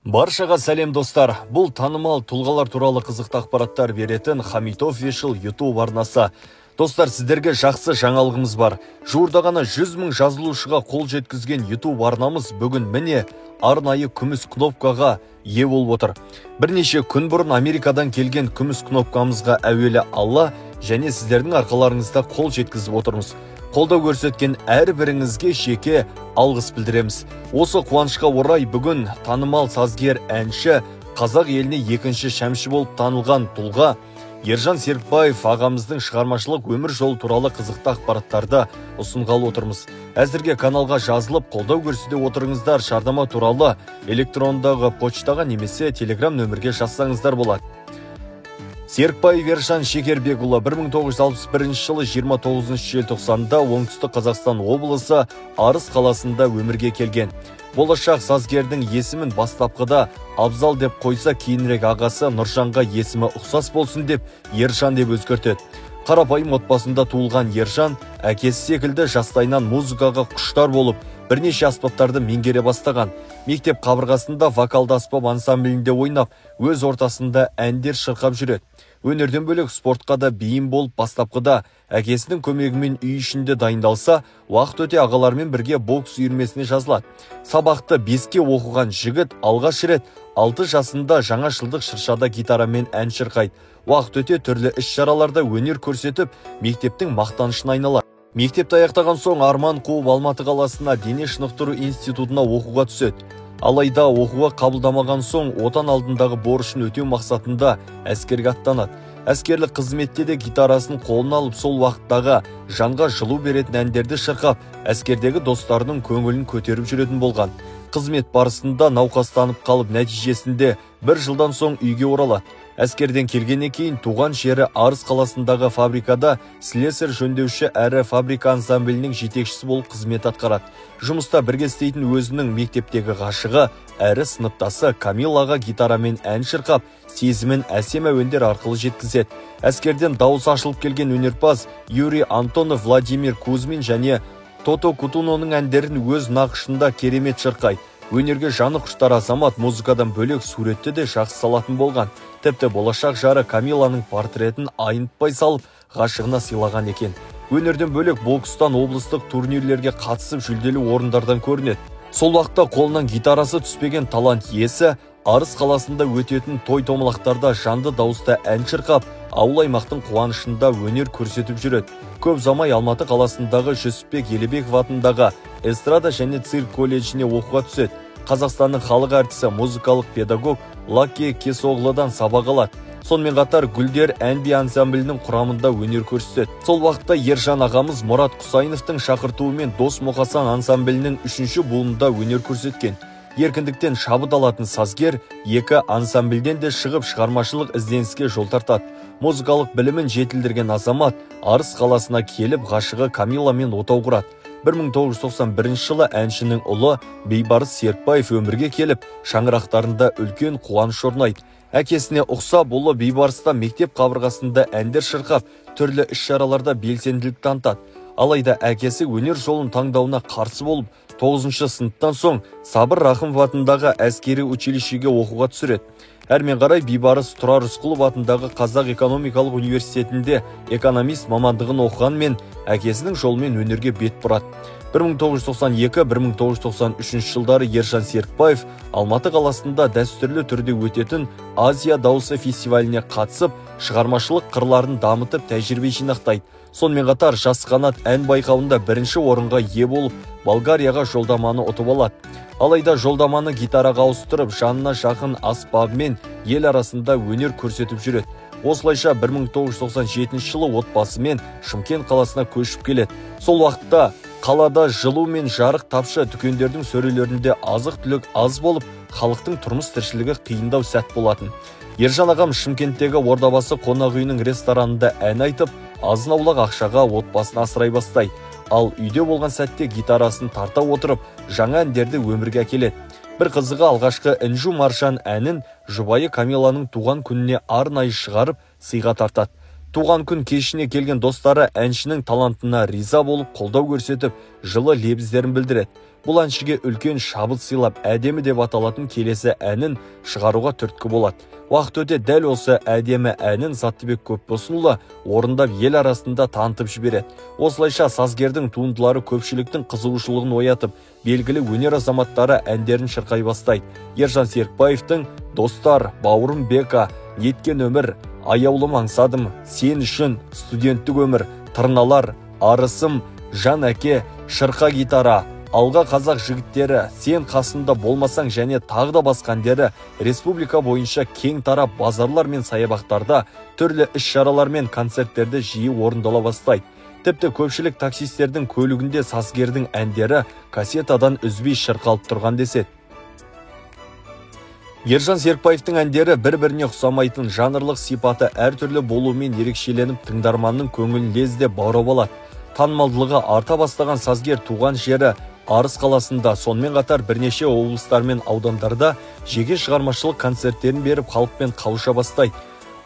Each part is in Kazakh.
Баршаға сәлем достар. Бұл танымал тұлғалар туралы қызықты ақпараттар беретін Хамид Official YouTube арнасы. Достар, сіздерге жақсы жаңалығымыз бар. Жуырда ғана 100 000 жазылушыға қол жеткізген YouTube арнамыз бүгін міне арнайы күміс кнопкаға ие болып отыр. Бірнеше күн бұрын Америкадан келген күміс кнопкамызға әуелі Алла және сіздердің арқаларыңызда қол жеткізіп отырмыз. Қолдау көрсеткен әрбіріңізге жеке алғыс білдіреміз. Осы қуанышқа орай бүгін танымал сазгер әнші, қазақ еліне екінші шәмші болып танылған тұлға Ержан Серікбаев ағамыздың шығармашылық өмір жолы туралы қызықты ақпараттарды ұсынғалы отырмыз. Әзірге каналға жазылып, қолдау көрсете отырыңыздар. Шардама туралы электрондағы почтаға немесе Telegram нөмірге жазсаңыздар болады. Серікбаев Ержан Шекербекұлы 1961 жылы 29 желтоқсанда оңтүстік Қазақстан облысы Арыс қаласында өмірге келген. Болашақ сазгердің есімін бастапқыда Абзал деп қойса, кейінірек ағасы Нұржанға есімі ұқсас болсын деп Ержан деп өзгертеді. Қарапайым отбасында туылған Ержан әкесі секілді жастайынан музыкаға құштар болып, бірнеше аспаптарды меңгере бастаған. Мектеп қабырғасында вокалды аспап ансамблінде ойнап, өз ортасында әндер шырқап жүреді. Өнерден бөлек спортқа да бейім болып, бастапқыда әкесінің көмегімен үй ішінде дайындалса, уақыт өте ағалармен бірге бокс үйірмесіне жазылады. Сабақты 5-ке оқыған жігіт алғаш рет 6 жасында жаңашылдық шыршада гитарамен ән шырқайды. Уақыт өте түрлі іс-шараларда өнер көрсетіп, мектептің мақтанышына айналады. Мектепті аяқтаған соң арман қуып Алматы қаласына дене шынықтыру институтына оқуға түседі. Алайда оқуға қабылдамаған соң отан алдындағы борышын өтеу мақсатында әскерге аттанады. Әскерлік қызметте де гитарасын қолына алып, сол уақыттағы жанға жылу беретін әндерді шырқап, әскердегі достарының көңілін көтеріп жүретін болған. Қызмет барысында науқастанып қалып, нәтижесінде 1 жылдан соң үйге оралады. Әскерден келгеннен кейін туған жері Арыс қаласындағы фабрикада слесарь жөндеуші әрі фабрика ансамблінің жетекшісі болып қызмет атқарады. Жұмыста бірге істейтін өзінің мектептегі ғашығы әрі сыныптасы Камилаға гитарамен ән шырқап, сезімін әсем әуендер арқылы жеткізеді. Әскерден дауыс ашылып келген өнерпаз Юрий Антонов, Владимир Кузьмин және Тото Кутуноның әндерін өз нақышында керемет шырқайды. Өнерге жаны құштар азамат музыкадан бөлек суретті де жақсы салатын болған. Тіпті болашақ жары Камиланың портретін айнытпай салып, ғашығына сыйлаған екен. Өнерден бөлек бокстан облыстық турнирлерге қатысып жүлделі орындардан көрінеді. Сол уақытта қолынан гитарасы түспеген талант иесі Арыс қаласында өтетін той-томалақтарда жанды дауыста ән шырқап, ауыл аймақтың қуанышында өнер көрсетіп жүреді. Көп замай Алматы қаласындағы Жүсіпбек Елебеков атындағы эстрада және цирк колледжіне оқуға түседі. Қазақстанның халық әртісі, музыкалық педагог Лаки Кесоғлыдан сабақ алады. Сонымен қатар Гүлдер ән-би ансамблінің құрамында өнер көрсетеді. Сол уақытта Ержан ағамыз Мұрат Құсайыновтың шақыртуымен Дос Мұқасан ансамблінің 3-ші буынында өнер көрсеткен. Еркіндіктен шабыт алатын сазгер екі ансамбльден де шығып шығармашылық ізденіске жол тартады. Музыкалық білімін жетілдірген азамат Арыс қаласына келіп ғашығы Камиламен отау құрады. 1991 жылы әншінің ұлы Бейбарыс Серікбаев өмірге келіп, шаңырақтарында үлкен қуаныш орнайды. Әкесіне ұқсап, ұлы Бейбарыста мектеп қабырғасында әндер шырқап, түрлі іс-шараларда белсенділік танытады. Алайда әкесі өнер жолын таңдауына қарсы болып, 9-шы сыныптан соң Сабыр Рахымов атындағы әскери училищеге оқуға түсіреді. Әрмен қарай Бейбарыс Тұрар Рысқұлов атындағы Қазақ экономикалық университетінде экономист мамандығын оқығанмен әкесінің жолымен өнерге бет бұрады. 1992-1993 жылдары Ержан Серікбаев Алматы қаласында дәстүрлі түрде өтетін Азия дауысы фестиваліне қатысып, шығармашылық қырларын дамытып тәжірибе жинақтайды. Сонымен қатар Жас қанат ән байқауында 1-ші орынға ие болып, Болгарияға жолдаманы ұтып алады. Алайда жолдаманы гитараға ауыстырып, жанына жақын аспабымен ел арасында өнер көрсетіп жүреді. Осылайша 1997 жылы отбасымен Шымкент қаласына көшіп келеді. Сол уақытта қалада жылу мен жарық тапшы, дүкендердің сөрелерінде азық-түлік аз болып, халықтың тұрмыс тіршілігі қиындау сәт болатын. Ержан ағам Шымкенттегі Ордабасы қонақ үйінің ресторанында ән айтып, азын-аулақ ақшаға отбасын асырай бастайды. Ал үйде болған сәтте гитарасын тарта отырып, жаңа әндерді өмірге әкеледі. Бір қызығы алғашқы Інжу Маржан әнін жұбайы Камиланың туған күніне арнайы шығарып, сыйға тартады. Туған күн кешіне келген достары әншінің талантына риза болып қолдау көрсетіп, жылы лебіздерін білдіреді. Бұл әншіге үлкен шабыт сыйлап, әдемі деп аталатын келесі әнін шығаруға түрткі болады. Уақыт өте дәл осы әдемі әнін Заттыбек Көпбосынұлы орындап ел арасында танытып жібереді. Осылайша сазгердің туындылары көпшіліктің қызығушылығын оятып, белгілі өнер азаматтары әндерін шырқай бастайды. Ержан Серікбаевтың «Достар», «Бауырым Бека», «Неткен өмір», «Аяулым аңсадым», «Сен үшін», «Студенттік өмір», «Тырналар», «Арысым», «Жан әке», «Шырқа гитара», «Алға қазақ жігіттері», «Сен қасында болмасаң» және тағы да басқа әндері республика бойынша кең тарап базарлар мен саябақтарда түрлі іс-шаралар мен концерттерді жиі орындала бастайды. Тіпті көпшілік таксистердің көлігінде сазгердің әндері кассетадан үзбей шырқалып тұрған деседі. Ержан Серікбаевтың әндері бір-біріне ұқсамайтын, жанрлық сипаты әртүрлі болуымен ерекшеленіп, тыңдарманның көңілін лезде баурап алады. Танымалдылығы арта бастаған сазгер туған жері Арыс қаласында, сонымен қатар бірнеше облыстар мен аудандарда жеке шығармашылық концерттерін беріп, халықпен қауыша бастайды.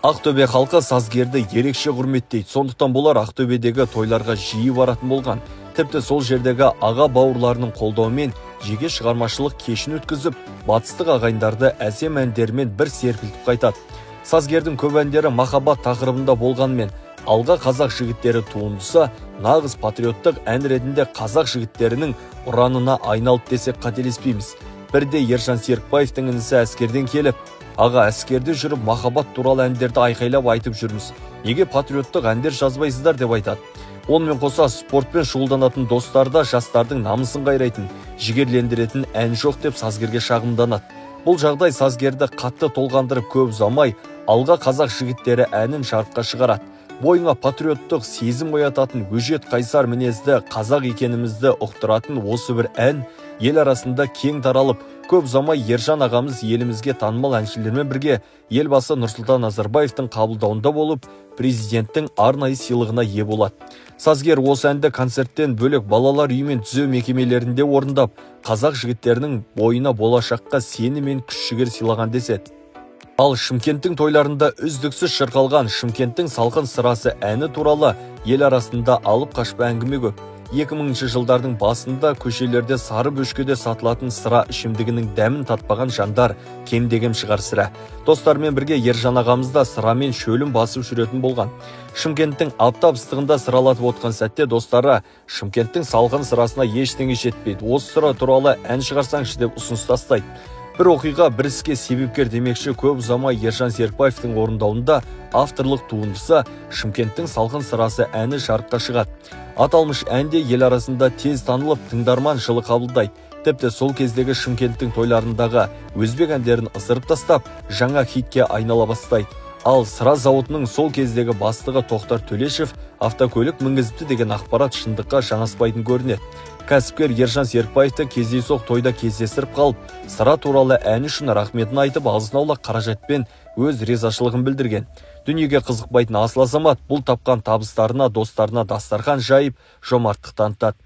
Ақтөбе халқы сазгерді ерекше құрметтейді, сондықтан болар Ақтөбедегі тойларға жиі баратын болған. Тіпті сол жердегі аға бауырларының қолдауымен жеке шығармашылық кешін өткізіп, батыстық ағайындарды әсем әндермен бір серпілтіп қайтады. Сазгердің көп әндері махаббат тақырыбында болғанмен, «Алға қазақ жігіттері» туындысы нағыз патриоттық ән ретінде қазақ жігіттерінің ұранына айналып десек қателеспейміз. Бірде Ержан Серікбаевтың інісі әскерден келіп, «Аға, әскерде жүріп махаббат туралы әндерді айқайлап айтып жүрміз. Неге патриоттық әндер жазбайсыздар?» деп айтады. Онымен қоса спортпен шұғылданатын достарда жастардың намысын қайрайтын, жігерлендіретін ән жоқ деп сазгерге шағымданады. Бұл жағдай сазгерді қатты толғандырып, көп ұзамай «Алға қазақ жігіттері» әнін жарыққа шығарады. Бойыңа патриоттық сезім оятатын, өжет қайсар мінезді, қазақ екенімізді ұқтыратын осы бір ән ел арасында кең таралып, көп ұзамай Ержан ағамыз елімізге танымал әншілермен бірге елбасы Нұрсұлтан Назарбаевтың қабылдауында болып, президенттің арнайы сыйлығына ие болады. Сазгер осы әнді концерттен бөлек балалар үйі мен түзеу мекемелерінде орындап, қазақ жігіттерінің бойына болашаққа сенім мен күш-жігер сыйлаған деседі. Ал Шымкенттің тойларында үздіксіз шырқалған «Шымкенттің салқын сырасы» әні туралы ел арасында алып қашпа әңгіме көп. 2000 жылдардың басында көшелерде сары бөшкеде сатылатын сыра ішімдігінің дәмін татпаған жандар кемдегем шығар сірә. Достармен бірге Ержан ағамызда сырамен шөлін басып жүретін болған. Шымкенттің аптап ыстығында сыралатып отқан сәтте достары «Шымкенттің салқын сырасына ештеңе жетпейді, осы сыра туралы ән шығарсаңшы» деп ұсыныс тастайды. Бір оқиға бір іске себепкер демекші, көп ұзамай Ержан Серікбаевтың орындауында авторлық туындысы «Шымкенттің салқын сырасы» әні жарыққа шығады. Аталмыш әнде ел арасында тез танылып, тыңдарман жылы қабылдайды. Тіпті сол кездегі Шымкенттің тойларындағы өзбек әндерін ысырып тастап, жаңа хитке айнала бастайды. Ал сыра зауытының сол кездегі бастығы Тоқтар Төлешев автокөлік мінгізіпті деген ақпарат шындыққа жанаспайтын көрінеді. Кәсіпкер Ержан Серікбаевты кездейсоқ тойда кездестіріп қалып, сыра туралы әні үшін рахметін айтып, азын-аулақ қаражатпен өз ризашылығын білдірген. Дүниеге қызықпайтын асыл азамат бұл тапқан табыстарына достарына дастархан жайып, жомарттық танытады.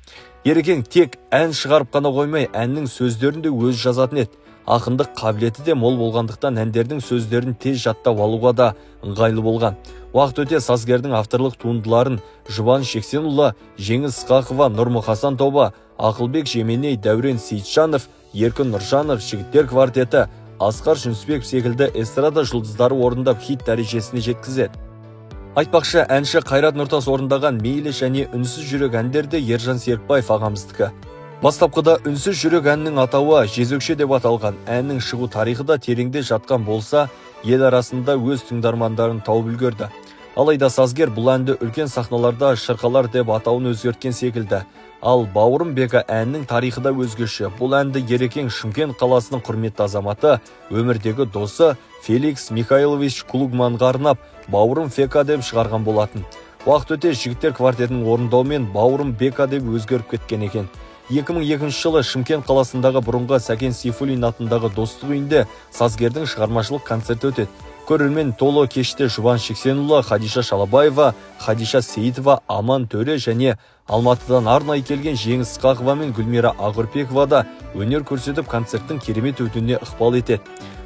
Ерекең тек ән шығарып қана қоймай, әннің сөздерін де өзі жазатын еді. Ақындық қабілеті де мол болғандықтан әндердің сөздерін тез жаттап алуға да ыңғайлы болған. Уақыт өте сазгердің авторлық туындыларын Жұбан Шексенұлы, Жеңіс Ысқақова, Нұрмұхасан тобы, Ақылбек Жеменей, Дәурен Сейітжанов, Еркін Нұржанов, Жігіттер квартеті, Асқар Жүнісбек секілді эстрада жұлдыздары орындап хит дәрежесіне жеткізеді. Айтпақшы, әнші Қайрат Нұртас орындаған мейлі және үнсіз жүрек әндерде Ержан Серікбаев ағамыздікі. Бастапқыда үнсіз жүрек әннің атауы Жезөкше деп аталған. Әннің шығу тарихы да тереңде жатқан болса, ел арасында өз тыңдармандарын тауып үлгерді. Алайда сазгер бұл әнді үлкен сахналарда шырқалар деп атауын өзгерткен секілді. Ал Бауырым Бека әннің тарихы да өзгеше. Бұл әнді Ерекең Шымкент қаласының құрметті азаматы, өмірдегі досы Феликс Михайлович Кулугманға арнап Бауырым Фека деп шығарған болатын. Уақыт өте Жігіттер квартетінің орындауымен Бауырым Бека деп өзгеріп кеткен екен. 2002 жылы Шымкент қаласындағы бұрынғы Сәкен Сейфуллин атындағы Достық үйінде сазгердің шығармашылық концерті өтеді. Көрермен толы кеште Жұбан Шексенұлы, Хадиша Шалабаева, Хадиша Сейітова, Аман Төре және Алматыдан арнайы келген Жеңіс Ысқақова мен Гүлмира Ағырпекова да өнер көрсетіп концерттің керемет өтуіне ықпал етеді.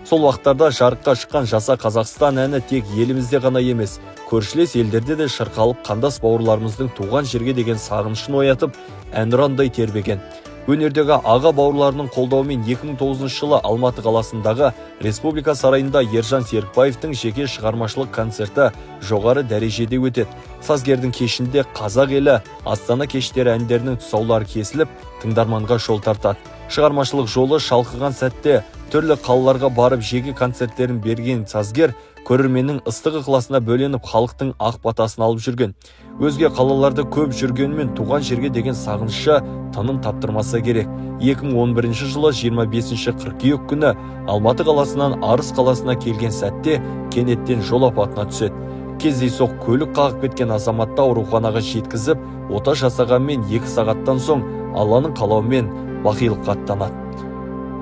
Сол уақыттарда жарыққа шыққан Жаса Қазақстан әні тек елімізде ғана емес, көршілес елдерде де шырқалып, қандас бауырларымыздың туған жерге деген сағынышын оятып, әнұрандай тербеген. Өнердегі аға бауырларының қолдауымен 2009 жылы Алматы қаласындағы Республика сарайында Ержан Серікбаевтың жеке шығармашылық концерті жоғары дәрежеде өтеді. Сазгердің кешінде қазақ елі Астана кештері әндерінің тұсаулары кесіліп, тыңдарманға жол тартады. Шығармашылық жолы шалқыған сәтте түрлі қалаларға барып жеке концерттерін берген сазгер көрерменнің ыстық ықыласына бөленіп, халықтың ақ батасын алып жүрген. Өзге қалаларды көп жүргенімен туған жерге деген сағынышы тыным таптырмаса керек. 2011 жылы 25 қыркүйек күні Алматы қаласынан Арыс қаласына келген сәтте кенеттен жол апатына түседі. Кездейсоқ көлік қағып кеткен азаматты ауруханаға жеткізіп, ота жасағанмен 2 сағаттан соң Алланың қалауымен бақилыққа аттанады.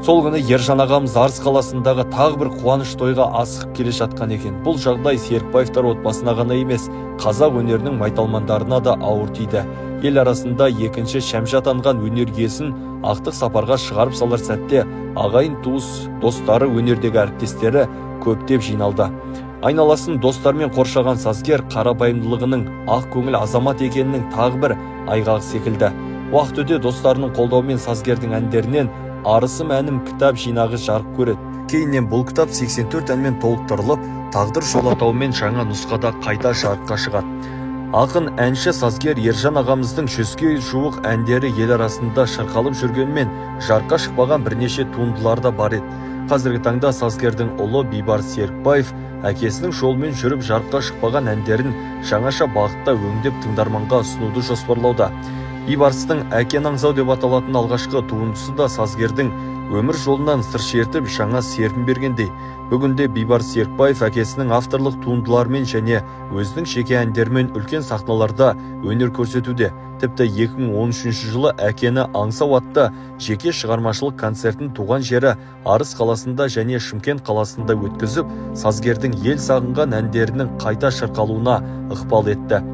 Сол күні Ержан ағамыз Арыс қаласындағы тағы бір қуаныш тойға асығып келе жатқан екен. Бұл жағдай Серікбаевтар отбасына ғана емес, қазақ өнерінің майталмандарына да ауыр тиді. Ел арасында екінші Шәмші атанған өнер иесін ақтық сапарға шығарып салар сәтте ағайын туыс, достары, өнердегі әріптестері көптеп жиналды. Айналасын достармен қоршаған сазгер қарапайымдылығының, ақ көңіл азамат екенінің тағы бір айғағы секілді. Уақыт өте достарының қолдауымен сазгердің әндерінен Арысым әнім кітап жинағы жарық көреді. Кейіннен бұл кітап 84 әнмен толықтырылып, тағдыр жол атауымен жаңа нұсқада қайта жарыққа шығады. Ақын әнші сазгер Ержан ағамыздың 100-ге жуық әндері ел арасында шырқалып жүргенмен жарыққа шықпаған бірнеше туындылар да бар еді. Қазіргі таңда сазгердің ұлы Бейбарыс Серікбаев әкесінің жолымен жүріп жарыққа шықпаған әндерін жаңаша бағытта өңдеп тыңдарманға ұсынуды жоспарлауда. Бейбарыстың «Әкең аңсау» деп аталатын алғашқы туындысы да сазгердің өмір жолынан сыр шертіп жаңа серпін бергендей. Бүгінде Бейбарыс Серікбаев әкесінің авторлық туындыларымен және өзінің жеке әндерімен үлкен сахналарда өнер көрсетуде. Тіпті 2013 жылы «Әкені аңсау» атты жеке шығармашылық концертін туған жері Арыс қаласында және Шымкент қаласында өткізіп, сазгердің ел сағынған әндерінің қайта шырқалуына ықпал етті.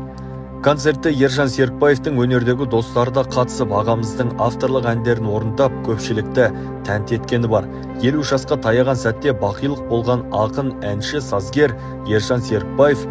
Концертте Ержан Серікбаевтың өнердегі достары да қатысып, ағамыздың авторлық әндерін орындап, көпшілікті тәнті еткені бар. 50 жасқа таяған сәтте бақилық болған ақын әнші сазгер Ержан Серікбаев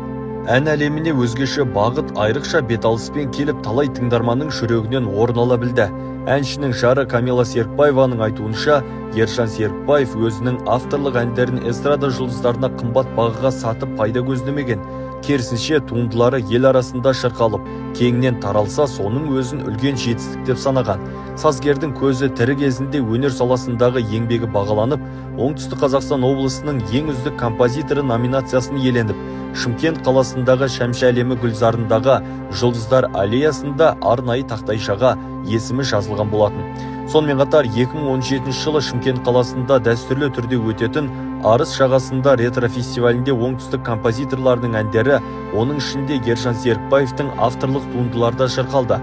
ән әлеміне өзгеше бағыт, айрықша беталыспен келіп, талай тыңдарманның жүрегінен орын ала білді. Әншінің жары Камила Серікбаеваның айтуынша, Ержан Серікбаев өзінің авторлық әндерін эстрада жұлдыздарына қымбат бағаға сатып пайда көздемеген. Керісінше туындылары ел арасында шырқалып, кеңінен таралса, соның өзін үлкен жетістік деп санаған. Сазгердің көзі тірі кезінде өнер саласындағы еңбегі бағаланып, Оңтүстік Қазақстан облысының ең үздік композиторы номинациясын иеленіп, Шымкент қаласындағы Шәмші әлемі гүлзарындағы Жұлдыздар аллеясында арнайы тақтайшаға есімі жазылған болатын. Сонымен қатар 2017 жылы Шымкент қаласында дәстүрлі түрде өтетін Арыс жағасында ретро фестивалінде оңтүстік композиторлардың әндері, оның ішінде Ержан Серікбаевтың авторлық туындыларда шырқалды.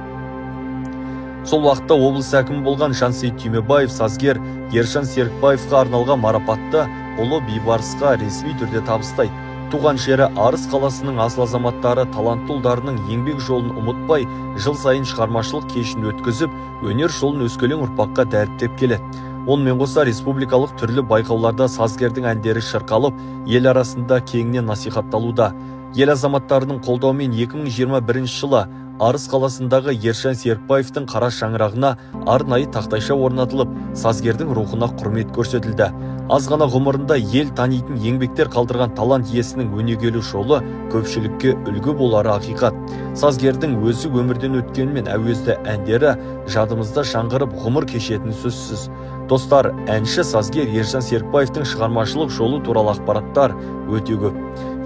Сол уақытта облыс әкімі болған Жансейіт Түймебаев сазгер Ержан Серікбаевқа арналған марапатты ұлы Бейбарысқа ресми түрде табыстайды. Туған жері Арыс қаласының асыл азаматтары талантты ұлдарының еңбек жолын ұмытпай, жыл сайын шығармашылық кешін өткізіп, өнер жолын өскелең ұрпаққа дәріптеп келеді. Онымен қоса республикалық түрлі байқауларда сазгердің әндері шырқалып, ел арасында кеңінен насихатталуда. Ел азаматтарының қолдауымен 2021 жылы Арыс қаласындағы Ержан Серікбаевтың қара шаңырағына арнайы тақтайша орнатылып, сазгердің рухына құрмет көрсетілді. Аз ғана ғұмырында ел танитын еңбектер қалдырған талант иесінің өнегелі жолы көпшілікке үлгі болары ақиқат. Сазгердің өзі өмірден өткенмен әуезді әндері жадымызда жаңғырып ғұмыр кешетін сөзсіз. Достар, әнші сазгер Ержан Серікбаевтың шығармашылық жолы туралы ақпараттар өте көп.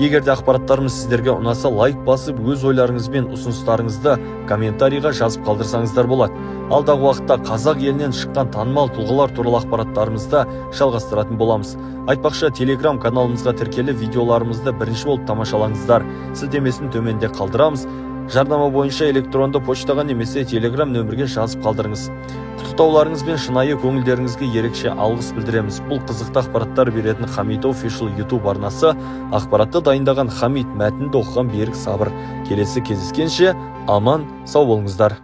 Егерде ақпараттарымыз сіздерге ұнаса, лайк басып, өз ойларыңыз бен ұсыныстарыңызды комментарийға жазып қалдырсаңыздар болады. Алдағы уақытта қазақ елінен шыққан танымал тұлғалар туралы ақпараттарымызды жалғастыратын боламыз. Айтпақшы, Telegram каналымызға тіркеліп, видеоларымызды бірінші болып тамашалаңыздар. Сілтемесін төменде қалдырамыз. Жарнама бойынша электронды почтаға немесе Telegram нөмірге жазып қалдырыңыз. Құттықтауларыңыз бен шынайы көңілдеріңізге ерекше алғыс білдіреміз. Бұл қызықты ақпараттар беретін Хамит Official YouTube арнасы. Ақпаратты дайындаған Хамит, мәтінді оқыған Берік Сабыр. Келесі кездескенше аман сау болыңыздар.